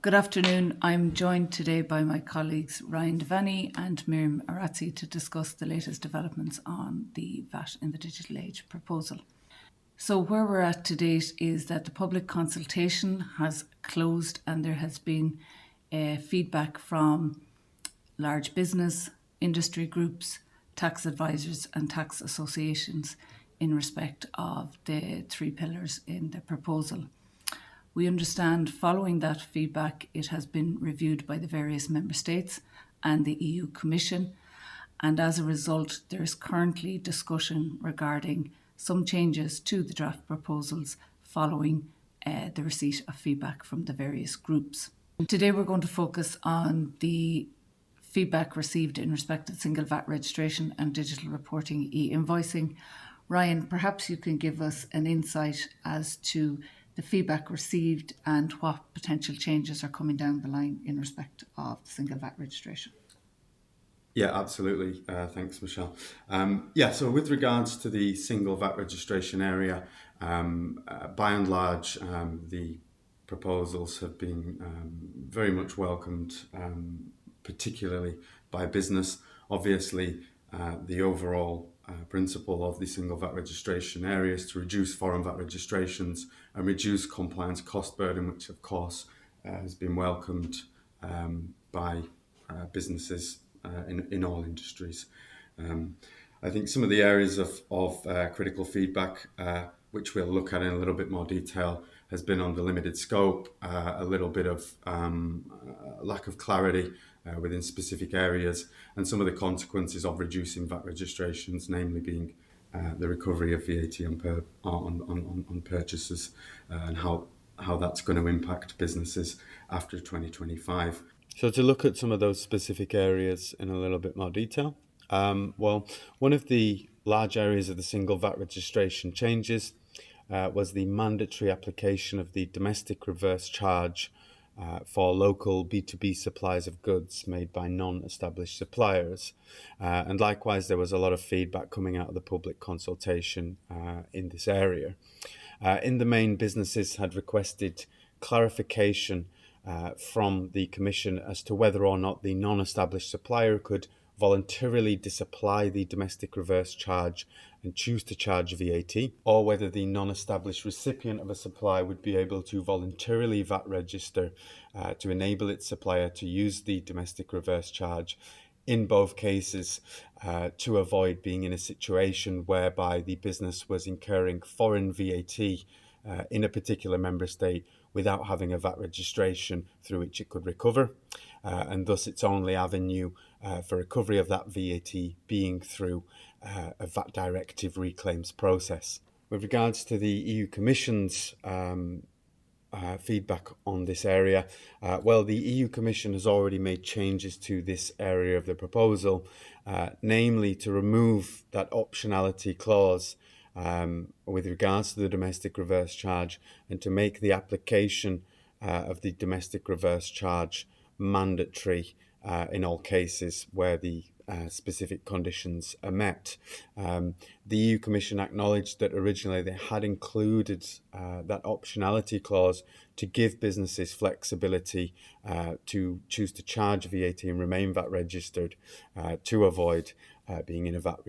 Good afternoon. I'm joined today by my colleagues Ryan Devaney and Miriam Arazzi to discuss the latest developments on the VAT in the Digital Age proposal. So where we're at to date is that the public consultation has closed and there has been feedback from large business, industry groups, tax advisors and tax associations in respect of the three pillars in the proposal. We understand following that feedback, it has been reviewed by the various member states and the EU Commission. And as a result, there is currently discussion regarding some changes to the draft proposals following the receipt of feedback from the various groups. Today, we're going to focus on the feedback received in respect of single VAT registration and digital reporting e-invoicing. Ryan, perhaps you can give us an insight as to the feedback received and what potential changes are coming down the line in respect of single VAT registration. Yeah, absolutely. Thanks, Michelle. So with regards to the single VAT registration area, by and large, the proposals have been very much welcomed, particularly by business. Obviously, the overall principle of the single VAT registration area is to reduce foreign VAT registrations and reduce compliance cost burden, which of course has been welcomed by businesses in all industries. I think some of the areas of critical feedback, which we'll look at in a little bit more detail, has been on the limited scope, a little bit of lack of clarity within specific areas, and some of the consequences of reducing VAT registrations, namely being the recovery of VAT on purchases and how that's going to impact businesses after 2025. So to look at some of those specific areas in a little bit more detail, one of the large areas of the single VAT registration changes was the mandatory application of the domestic reverse charge for local B2B supplies of goods made by non-established suppliers. And likewise, there was a lot of feedback coming out of the public consultation in this area. In the main, businesses had requested clarification from the Commission as to whether or not the non-established supplier could voluntarily disapply the domestic reverse charge and choose to charge VAT, or whether the non-established recipient of a supply would be able to voluntarily VAT register to enable its supplier to use the domestic reverse charge in both cases to avoid being in a situation whereby the business was incurring foreign VAT in a particular member state without having a VAT registration through which it could recover, and thus its only avenue for recovery of that VAT being through a VAT directive reclaims process. With regards to the EU Commission's feedback on this area, the EU Commission has already made changes to this area of the proposal, namely to remove that optionality clause with regards to the domestic reverse charge, and to make the application of the domestic reverse charge mandatory in all cases where the specific conditions are met. The EU Commission acknowledged that originally they had included that optionality clause to give businesses flexibility to choose to charge VAT and remain VAT registered to avoid being in a VAT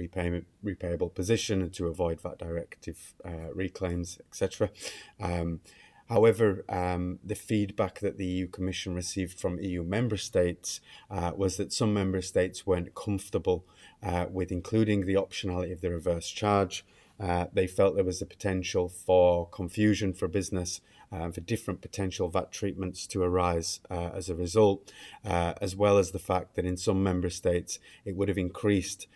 repayable position and to avoid VAT directive reclaims, etc. However, the feedback that the EU Commission received from EU member states was that some member states weren't comfortable with including the optionality of the reverse charge. They felt there was a potential for confusion for business, for different potential VAT treatments to arise as a result, as well as the fact that in some member states it would have increased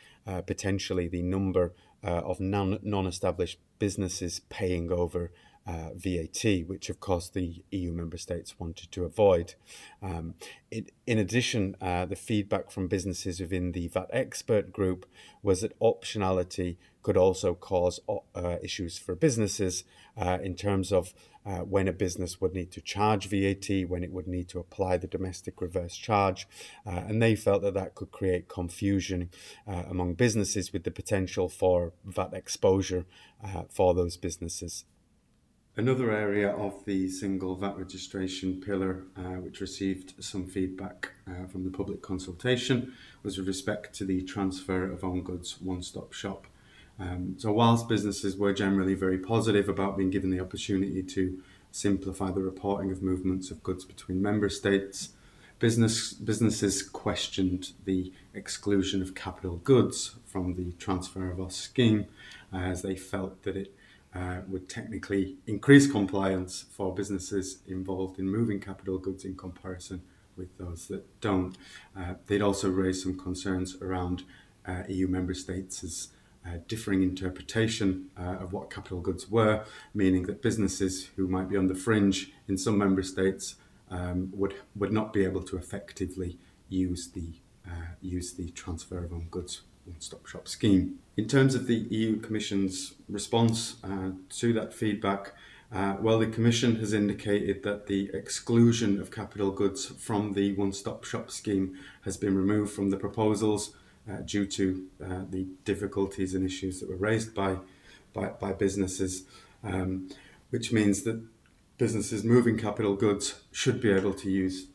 potentially the number of non-established businesses paying over VAT, which of course the EU member states wanted to avoid. In addition, the feedback from businesses within the VAT expert group was that optionality could also cause issues for businesses in terms of when a business would need to charge VAT, when it would need to apply the domestic reverse charge, and they felt that that could create confusion among businesses with the potential for VAT exposure for those businesses. Another area of the single VAT registration pillar, which received some feedback from the public consultation, was with respect to the transfer of own goods one-stop shop. So whilst businesses were generally very positive about being given the opportunity to simplify the reporting of movements of goods between member states, businesses questioned the exclusion of capital goods from the transfer of us scheme, as they felt that it would technically increase compliance for businesses involved in moving capital goods in comparison with those that don't. They'd also raised some concerns around EU member states' differing interpretation of what capital goods were, meaning that businesses who might be on the fringe in some member states would not be able to effectively use the transfer of own goods one-stop shop scheme. In terms of the EU Commission's response to that feedback, the Commission has indicated that the exclusion of capital goods from the one-stop shop scheme has been removed from the proposals due to the difficulties and issues that were raised by businesses, which means that businesses moving capital goods should be able to use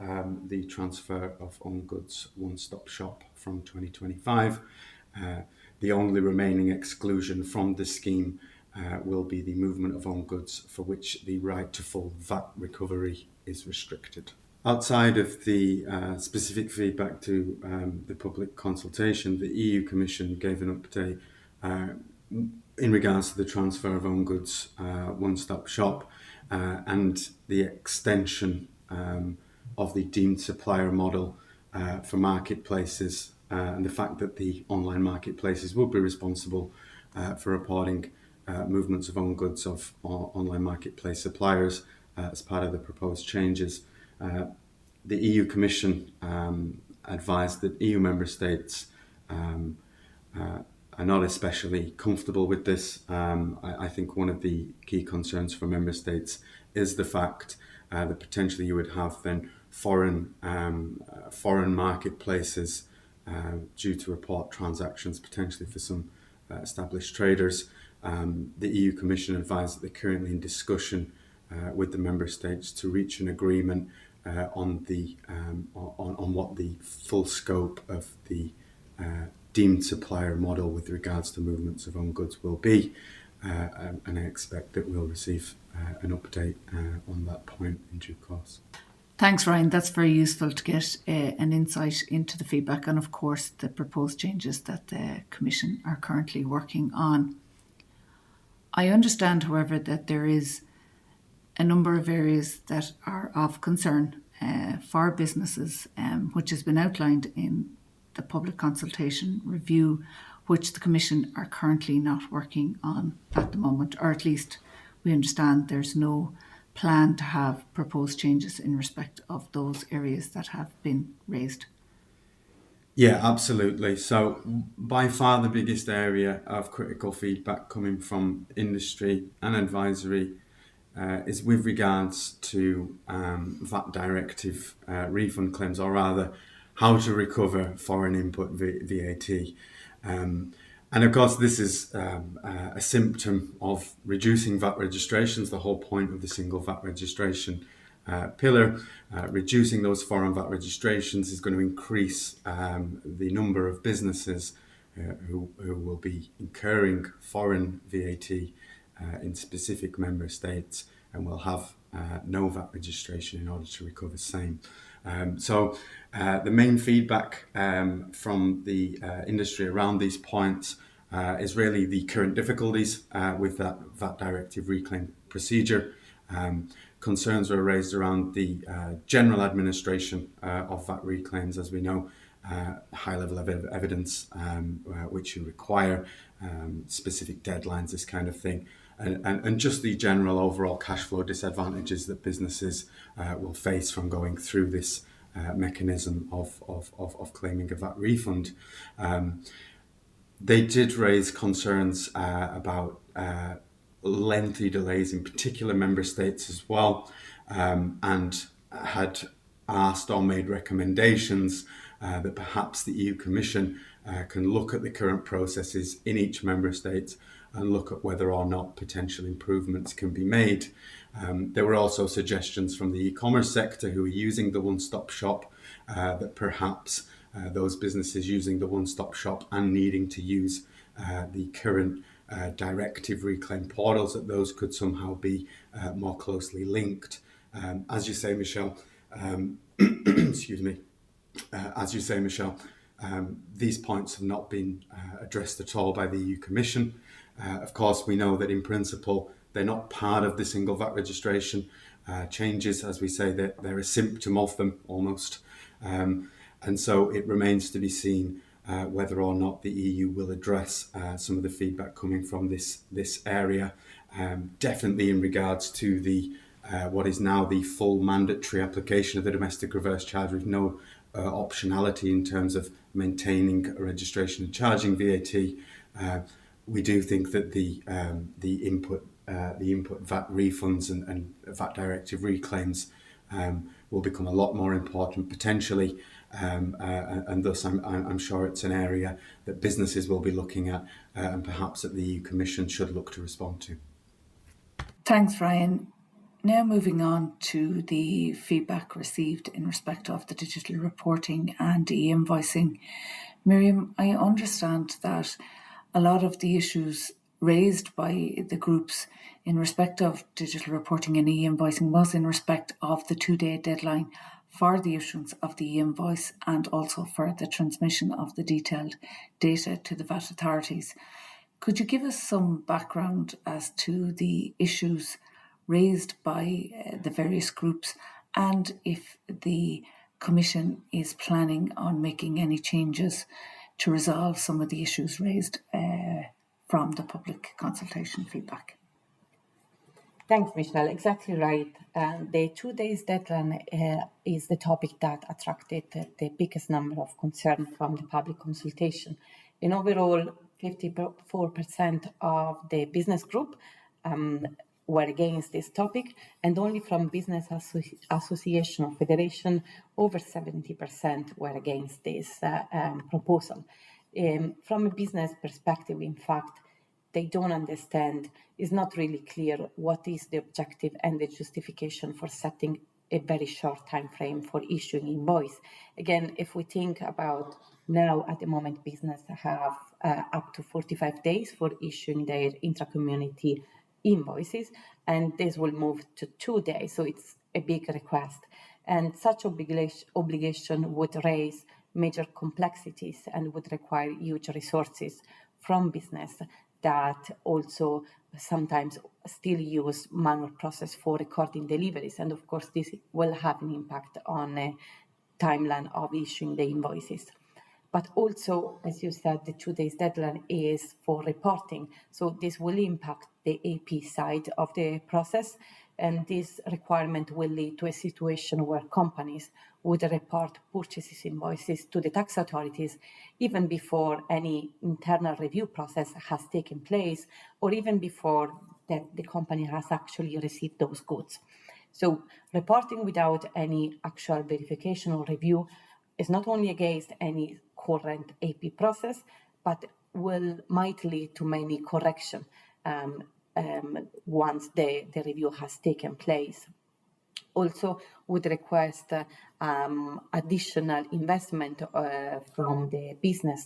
the transfer of own goods one-stop shop from 2025. The only remaining exclusion from the scheme will be the movement of own goods for which the right to full VAT recovery is restricted. Outside of the specific feedback to the public consultation, the EU Commission gave an update in regards to the transfer of own goods one-stop shop and the extension of the deemed supplier model for marketplaces and the fact that the online marketplaces will be responsible for reporting movements of own goods of online marketplace suppliers as part of the proposed changes. The EU Commission advised that EU member states are not especially comfortable with this. I think one of the key concerns for member states is the fact that potentially you would have then foreign marketplaces due to report transactions potentially for some established traders. The EU Commission advised that they're currently in discussion with the member states to reach an agreement on what the full scope of the deemed supplier model with regards to movements of own goods will be, and I expect that we'll receive an update on that point in due course. Thanks, Ryan. That's very useful to get an insight into the feedback and, of course, the proposed changes that the Commission are currently working on. I understand, however, that there is a number of areas that are of concern for businesses, which has been outlined in the public consultation review, which the Commission are currently not working on at the moment, or at least we understand there's no plan to have proposed changes in respect of those areas that have been raised. Yeah, absolutely. So by far the biggest area of critical feedback coming from industry and advisory is with regards to VAT directive refund claims, or rather how to recover foreign input VAT. And of course, this is a symptom of reducing VAT registrations, the whole point of the single VAT registration pillar. Reducing those foreign VAT registrations is going to increase the number of businesses who will be incurring foreign VAT in specific member states and will have no VAT registration in order to recover same. So the main feedback from the industry around these points is really the current difficulties with that VAT directive reclaim procedure. Concerns were raised around the general administration of VAT reclaims, as we know, high level of evidence which you require, specific deadlines, this kind of thing, and just the general overall cash flow disadvantages that businesses will face from going through this mechanism of claiming a VAT refund. They did raise concerns about lengthy delays in particular member states as well, and had asked or made recommendations that perhaps the EU Commission can look at the current processes in each member state and look at whether or not potential improvements can be made. There were also suggestions from the e-commerce sector who are using the one-stop shop that perhaps those businesses using the one-stop shop and needing to use the current directive reclaim portals, that those could somehow be more closely linked. As you say, Michelle, excuse me, as you say, Michelle, these points have not been addressed at all by the EU Commission. Of course, we know that in principle, they're not part of the single VAT registration changes. As we say, they're a symptom of them almost. And so it remains to be seen whether or not the EU will address some of the feedback coming from this area. Definitely in regards to the what is now the full mandatory application of the domestic reverse charge with no optionality in terms of maintaining a registration and charging VAT. We do think that the input VAT refunds and VAT directive reclaims will become a lot more important potentially, and thus I'm sure it's an area that businesses will be looking at, and perhaps that the EU Commission should look to respond to. Thanks, Ryan. Now moving on to the feedback received in respect of the digital reporting and e-invoicing. Miriam, I understand that a lot of the issues raised by the groups in respect of digital reporting and e-invoicing was in respect of the 2-day deadline for the issuance of the e-invoice and also for the transmission of the detailed data to the VAT authorities. Could you give us some background as to the issues raised by the various groups, and if the Commission is planning on making any changes to resolve some of the issues raised from the public consultation feedback? Thanks, Michelle. Exactly right. The 2 days deadline is the topic that attracted the biggest number of concern from the public consultation. In overall, 54% of the business group were against this topic, and only from business association or federation, over 70% were against this proposal. From a business perspective, in fact, they don't understand, it's not really clear what is the objective and the justification for setting a very short time frame for issuing invoice. Again, if we think about now, at the moment, business have up to 45 days for issuing their intra-community invoices, and this will move to 2 days, so it's a big request. And such obligation would raise major complexities and would require huge resources from business that also sometimes still use manual process for recording deliveries. And of course, this will have an impact on a timeline of issuing the invoices. But also, as you said, the 2 days deadline is for reporting. So this will impact the AP side of the process. And this requirement will lead to a situation where companies would report purchases invoices to the tax authorities even before any internal review process has taken place, or even before that the company has actually received those goods. So reporting without any actual verification or review is not only against any current AP process, but might lead to many corrections once the review has taken place. Also would request additional investment from the business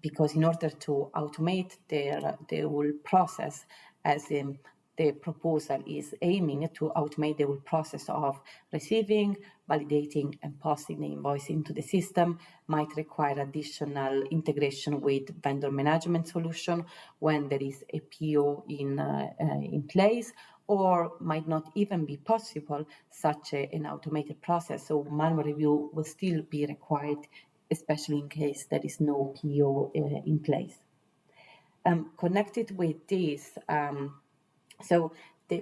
because in order to automate their whole process, as in the proposal is aiming to automate the whole process of receiving, validating, and posting the invoice into the system, might require additional integration with vendor management solution when there is a PO in place, or might not even be possible such an automated process. So manual review will still be required, especially in case there is no PO in place. Connected with this,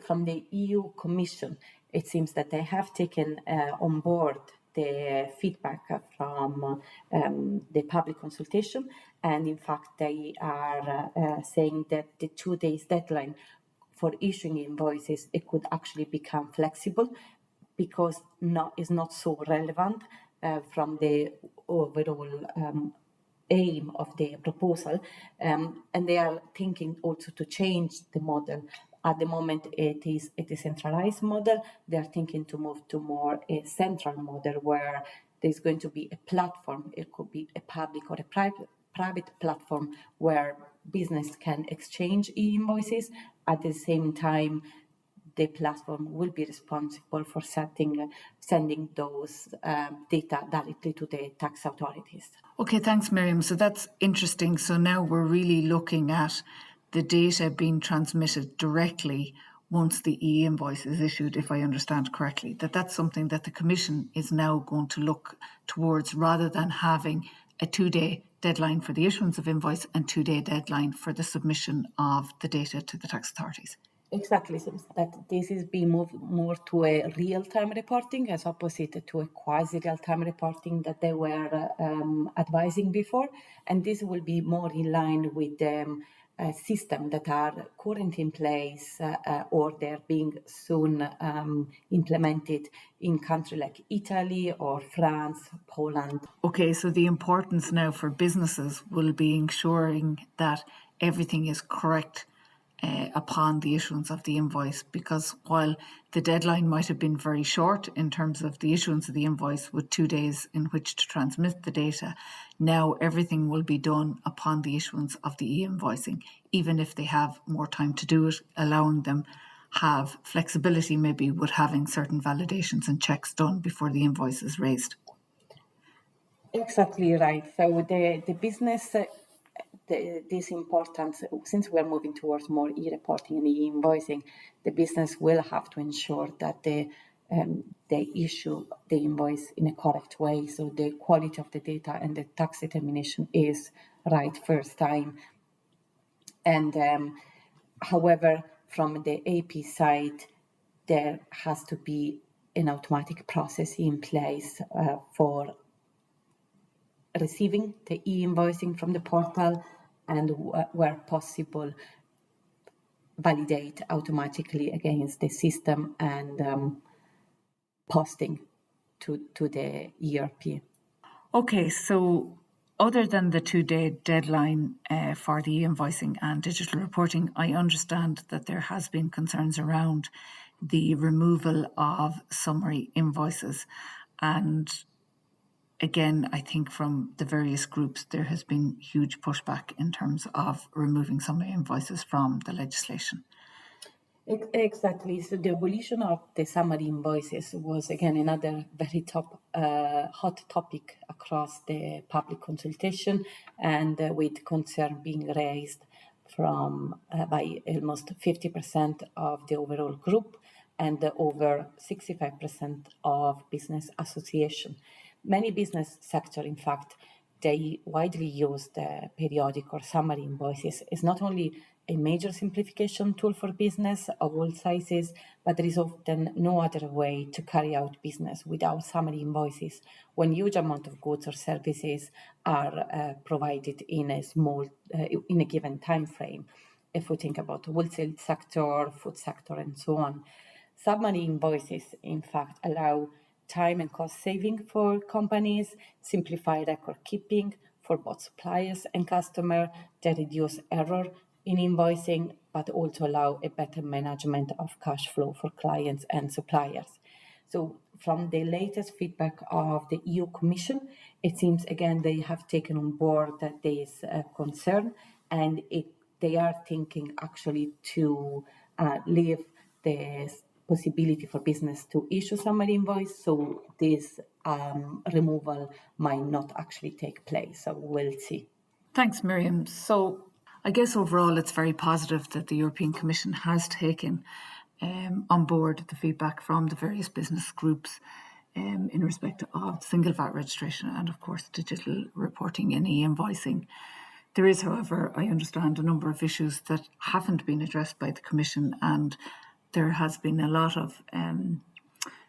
from the EU Commission, it seems that they have taken on board the feedback from the public consultation, and in fact they are saying that the 2 days deadline for issuing invoices, it could actually become flexible because is not so relevant from the overall aim of the proposal, and they are thinking also to change the model. At the moment, it is a decentralized model. They are thinking to move to more a central model where there's going to be a platform. It could be a public or a private platform where business can exchange e-invoices. At the same time, the platform will be responsible for sending those data directly to the tax authorities. Okay, thanks, Miriam. So that's interesting. So now we're really looking at the data being transmitted directly once the e-invoice is issued, if I understand correctly, that's something that the Commission is now going to look towards, rather than having a 2-day deadline for the issuance of invoice and 2-day deadline for the submission of the data to the tax authorities. Exactly, so that this is being moved more to a real-time reporting as opposite to a quasi-real-time reporting that they were advising before, and this will be more in line with the system that are currently in place or they're being soon implemented in countries like Italy or France, Poland. Okay, so the importance now for businesses will be ensuring that everything is correct upon the issuance of the invoice, because while the deadline might have been very short in terms of the issuance of the invoice with 2 days in which to transmit the data, now everything will be done upon the issuance of the e-invoicing, even if they have more time to do it, allowing them have flexibility maybe with having certain validations and checks done before the invoice is raised. Exactly right. So the business, this importance, since we're moving towards more e-reporting and e-invoicing, the business will have to ensure that they issue the invoice in a correct way. So the quality of the data and the tax determination is right first time. And however, from the AP side, there has to be an automatic process in place for receiving the e-invoicing from the portal, and where possible, validate automatically against the system and posting to the ERP. Okay, so other than the 2-day deadline for the e-invoicing and digital reporting, I understand that there has been concerns around the removal of summary invoices. And again, I think from the various groups, there has been huge pushback in terms of removing summary invoices from the legislation. Exactly. So the abolition of the summary invoices was again another very hot topic across the public consultation, and with concern being raised from by almost 50% of the overall group and over 65% of business association. Many business sector, in fact, they widely use the periodic or summary invoices. It's not only a major simplification tool for business of all sizes, but there is often no other way to carry out business without summary invoices when huge amount of goods or services are provided in a given time frame. If we think about the wholesale sector, food sector, and so on, summary invoices, in fact, allow time and cost saving for companies, simplify record keeping for both suppliers and customer, they reduce error in invoicing, but also allow a better management of cash flow for clients and suppliers. So from the latest feedback of the EU Commission, it seems again they have taken on board that there is a concern, and they are thinking actually to leave the possibility for business to issue summary invoice, so this removal might not actually take place. So we'll see. Thanks, Miriam. So I guess overall it's very positive that the European Commission has taken on board the feedback from the various business groups in respect of single VAT registration and, of course, digital reporting and e-invoicing. There is, however, I understand, a number of issues that haven't been addressed by the Commission, and there has been a lot of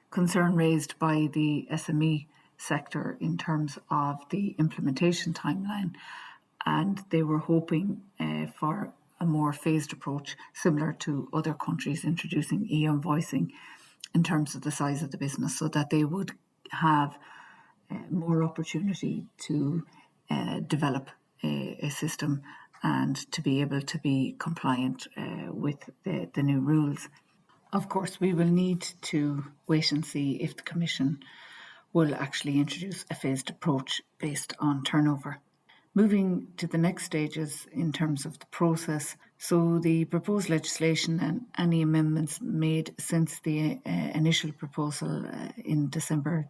concern raised by the SME sector in terms of the implementation timeline, and they were hoping for a more phased approach similar to other countries introducing e-invoicing in terms of the size of the business, so that they would have more opportunity to develop a system and to be able to be compliant with the new rules. Of course, we will need to wait and see if the Commission will actually introduce a phased approach based on turnover. Moving to the next stages in terms of the process, so the proposed legislation and any amendments made since the initial proposal in December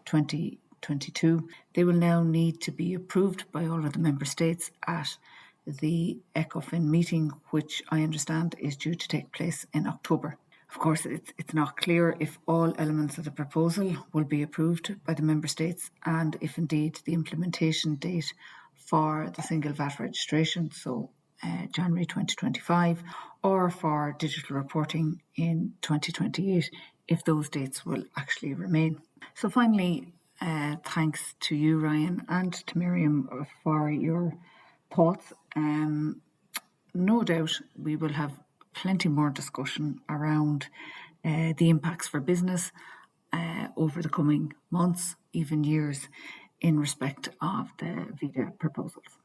2022, they will now need to be approved by all of the Member States at the ECOFIN meeting, which I understand is due to take place in October. Of course, it's not clear if all elements of the proposal will be approved by the Member States and if indeed the implementation date for the single VAT registration, so January 2025, or for digital reporting in 2028, if those dates will actually remain. So finally, thanks to you, Ryan, and to Miriam for your thoughts. No doubt we will have plenty more discussion around the impacts for business over the coming months, even years, in respect of the VIDA proposals.